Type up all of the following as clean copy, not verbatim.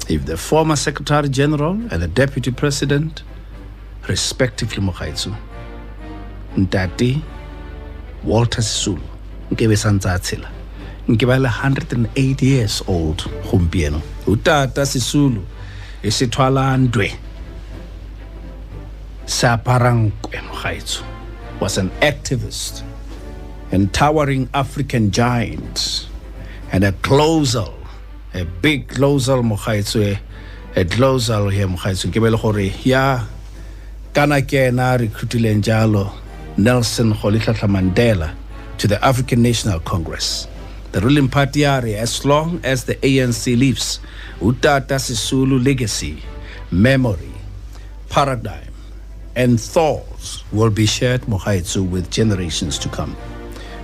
if the former Secretary General and the Deputy President, respectively Mogaetsu, Ntati Walter Sisulu, nkebe santsa tshela, nkebe le 108 years old gompieno. Utata Sisulu e se thwala ndwe sa parangkwe Mogaetsu was an activist and towering African giant and a big closal Mogaetsu, a closal here Mogaetsu nkebe le gore ya kana kena recruitile njalo Nelson Rolihlahla Mandela to the African National Congress, the ruling party area. As long as the ANC lives, Utata Sisulu legacy, memory, paradigm, and thoughts will be shared Mogaetsu with generations to come.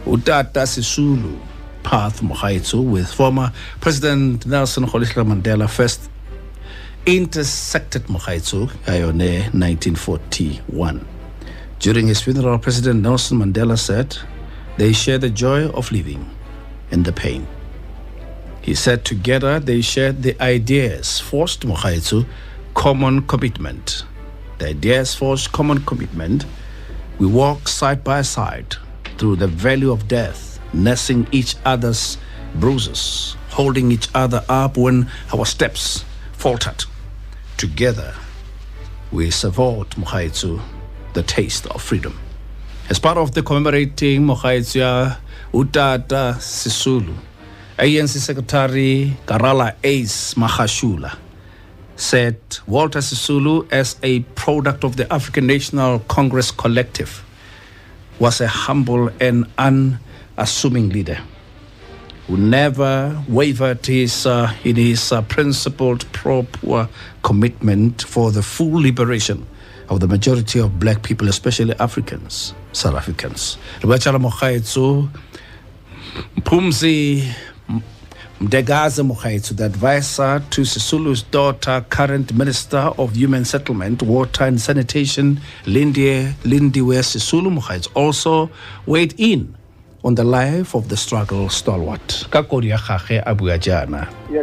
Utata Sisulu path Mogaetsu with former President Nelson Rolihlahla Mandela first intersected Mogaetsu in 1941. During his funeral, President Nelson Mandela said, "They share the joy of living and the pain." He said together they shared the ideas, forced Mogaetsu common commitment. The ideas forced common commitment. We walk side by side through the valley of death, nursing each other's bruises, holding each other up when our steps faltered. Together, we savored Mogaetsu the taste of freedom. As part of the commemorating Mogaetsu Utata Sisulu, ANC Secretary Karala Ace Magashule said Walter Sisulu, as a product of the African National Congress collective, was a humble and unassuming leader who never wavered in his principled pro-poor commitment for the full liberation of the majority of black people, especially Africans, South Africans. Rwachala Mogaetsu, Mpumzi Mdegaza Mogaetsu, the advisor to Sisulu's daughter, current Minister of Human Settlement, Water and Sanitation, Lindiwe Sisulu Mogaetsu, also weighed in on the life of the struggle stalwart. You're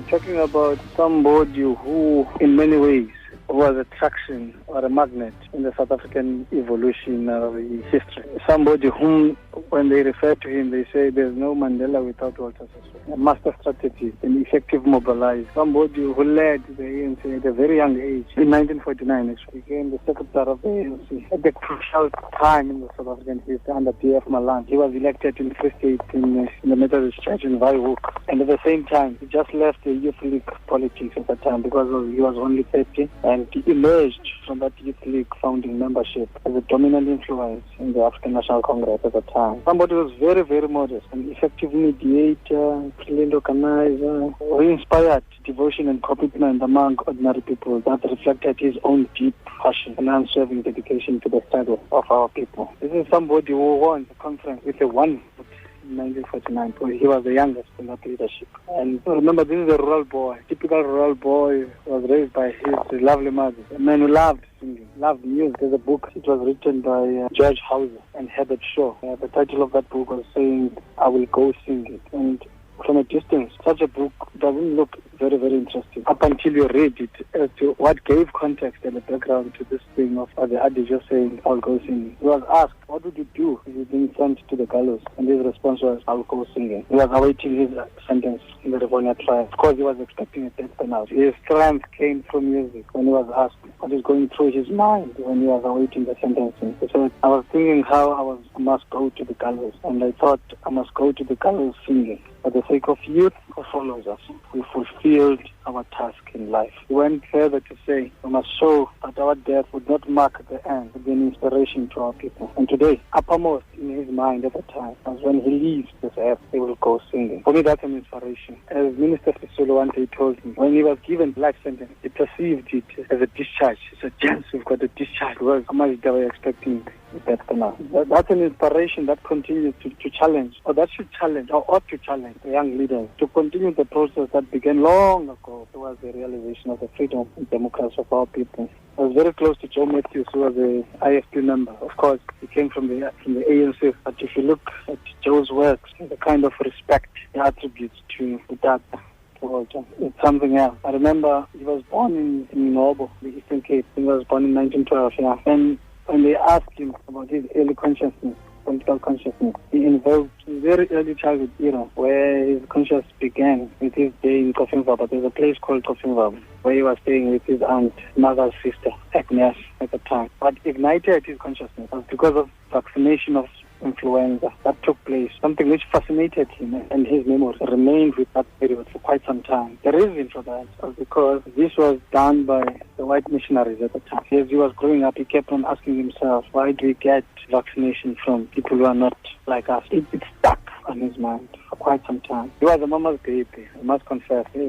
talking about somebody who, in many ways, was a traction or a magnet in the South African evolutionary history. Somebody whom, when they refer to him, they say there's no Mandela without Walter Sisulu. A master strategist, an effective mobilizer. Somebody who led the ANC at a very young age. In 1949, actually, became the secretary of the ANC at the crucial time in the South African history under D.F. Malan. He was elected in the Free State in the Methodist Church in Vryhoek. And at the same time, he just left the Youth League politics at the time because he was only 30. And he emerged from that Youth League founding membership as a dominant influence in the African National Congress at the time. Somebody who was very, very modest, an effective mediator, brilliant organizer, who inspired devotion and commitment among ordinary people that reflected his own deep passion and unswerving dedication to the struggle of our people. This is somebody who won the conference with a 1 vote in 1949. He was the youngest in that leadership. And remember, this is a rural boy, typical rural boy, was raised by his lovely mother, a man who loved singing, loved music. There's a book, it was written by George Hauser and Herbert Shaw. The title of that book was saying, "I Will Go Sing It." And from a distance, such a book doesn't look very, very interesting up until you read it as to what gave context and the background to this thing of the adage of saying, "I'll go singing." He was asked, what would you do if you've been sent to the gallows? And his response was, "I'll go singing." He was awaiting his sentence in the Rivonia trial. Of course, he was expecting a death penalty. His strength came from music when he was asked what is going through his mind when he was awaiting the sentencing. He said, "I was thinking how I must go to the gallows, and I thought I must go to the gallows singing. For the sake of youth who follows us, we fulfilled our task in life." He went further to say, "We must show that our death would not mark the end, but be an inspiration to our people." And today, uppermost in his mind at the time was when he leaves this earth, he will go singing. For me, that's an inspiration. As Minister Sisulu one day told me, when he was given life sentence, he perceived it as a discharge. He said, "Yes, we've got a discharge." Because how much they were expecting death penalty. That's an inspiration that continues to challenge, or that should challenge, or ought to challenge the young leaders to continue the process that began long ago towards the realization of the freedom and democracy of our people. I was very close to Joe Matthews, who was a IFP member. Of course, he came from the ANC. But if you look at Joe's works, the kind of respect he attributes to Utata to Walter. It's something else. I remember he was born in Nobo, the Eastern Cape. He was born in 1912, yeah. And when they asked him about his early consciousness, political consciousness, he invoked his very early childhood era where his consciousness began with his day in Koffingwaba. There's a place called Koffingwaba where he was staying with his aunt, mother's sister, Agnes, at the time. What ignited his consciousness was because of vaccination of influenza that took place, something which fascinated him, and his memory remained with that period for quite some time. The reason for that was because this was done by the white missionaries at the time. As he was growing up, he kept on asking himself, why do we get vaccination from people who are not like us? It stuck on his mind for quite some time. He was a mama's baby, I must confess. He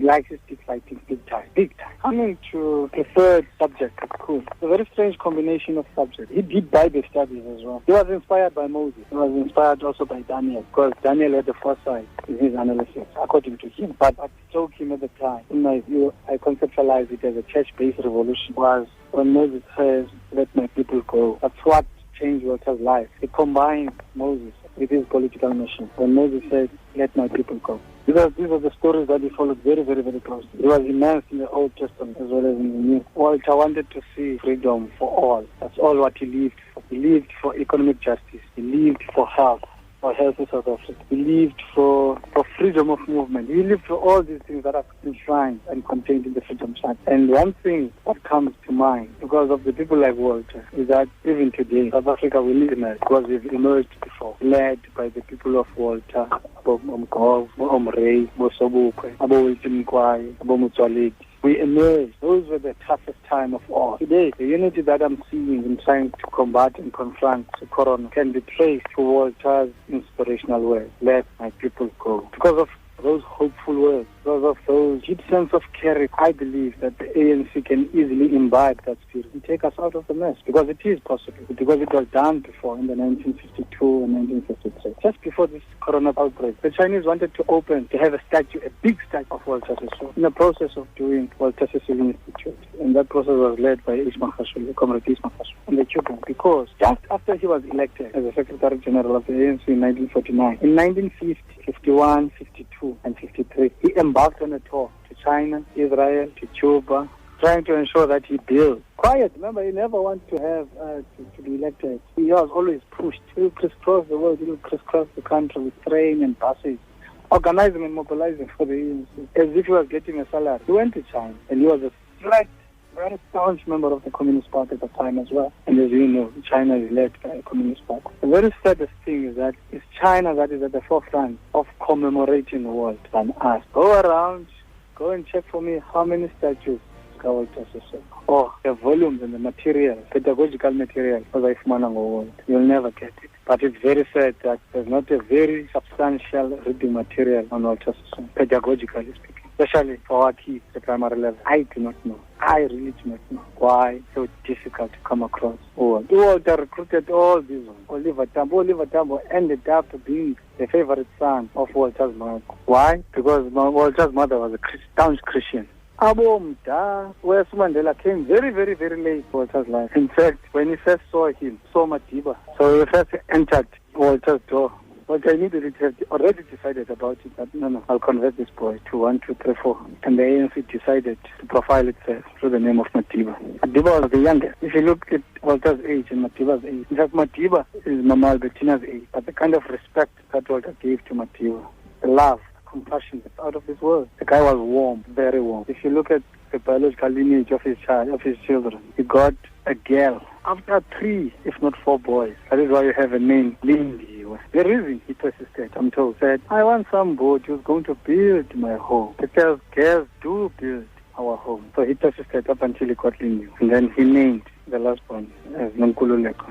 likes his stick fighting big time. Coming to preferred subject at school, it's a very strange combination of subjects. He did Bible studies as well. He was inspired by Moses. He was inspired also by Daniel, because Daniel had the foresight in his analysis, according to him. But what struck him at the time, in my view, I conceptualized it as a church-based revolution, was when Moses says, let my people go. That's what changed Walter's life. He combined Moses with his political mission. When Moses said, let my people go. Because these are the stories that he followed very, very, very closely. He was immersed in the Old Testament as well as in the New. Walter wanted to see freedom for all. That's all what he lived for. He lived for economic justice. He lived for health in South Africa. He lived for freedom of movement. He lived for all these things that are enshrined and contained in the Freedom Charter. And one thing that comes to mind, because of the people like Walter, is that even today, South Africa will emerge, because we've emerged before, led by the people of Walter, Omgov, Omrey, Bosobukwe, Wilton Kwai, Mutswaledi. We emerged. Those were the toughest time of all. Today, the unity that I'm seeing in trying to combat and confront the corona can be traced to Walter's inspirational words. Let my people go. Because of those hopeful words, because of those deep sense of character, I believe that the ANC can easily imbibe that spirit and take us out of the mess, because it is possible, because it was done before in the 1952 and 1953. Just before this corona outbreak, the Chinese wanted to have a statue, a big statue of Walter Sisulu, in the process of doing Walter Sisulu Institute. And that process was led by Ismail Khashoggi, Comrade Ismail Khashoggi, and the Cubans, because just after he was elected as the Secretary General of the ANC in 1949, in 1950, 51, 52, and 53, he embarked on a tour to China, Israel, to Cuba, trying to ensure that he built. Quiet, remember, he never wanted to have to be elected. He was always pushed. He would crisscross the world, he would crisscross the country with train and buses, organizing and mobilizing for the ANC, as if he was getting a salary. He went to China, and he was a very staunch member of the Communist Party at the time as well. And as you know, China is led by a Communist Party. The very saddest thing is that it's China that is at the forefront of commemorating the world than us. Go around, go and check for me how many statues Walter Sisulu, or the volumes and the material, pedagogical material for the world. You'll never get it. But it's very sad that there's not a very substantial reading material on Walter Sisulu, pedagogically speaking. Especially for our kids at the primary level. I do not know. I really do not know why it's so difficult to come across. Walter recruited all these ones. Oliver Tambo ended up being the favorite son of Walter's mother. Why? Because Walter's mother was a staunch Christian. Where Mandela came very, very, very late in Walter's life. In fact, when he first saw Madiba, so he first entered Walter's door. Walter immediately had already decided about it, that no, I'll convert this boy to 1, 2, 3, 4. And the ANC decided to profile itself through the name of Madiba. Madiba was the youngest. If you look at Walter's age and Madiba's age, in fact, Madiba is Mama Albertina's age, but the kind of respect that Walter gave to Madiba, the love, compassion, that's out of this world. The guy was warm, very warm. If you look at the biological lineage of his children, he got a girl after 3, if not 4 boys. That is why you have a name, Lindy. The reason he persisted, I'm told, said, I want somebody who's going to build my home. Because girls do build our home. So he persisted up until he got Lindy. And then he named the last one as Nonkululeko.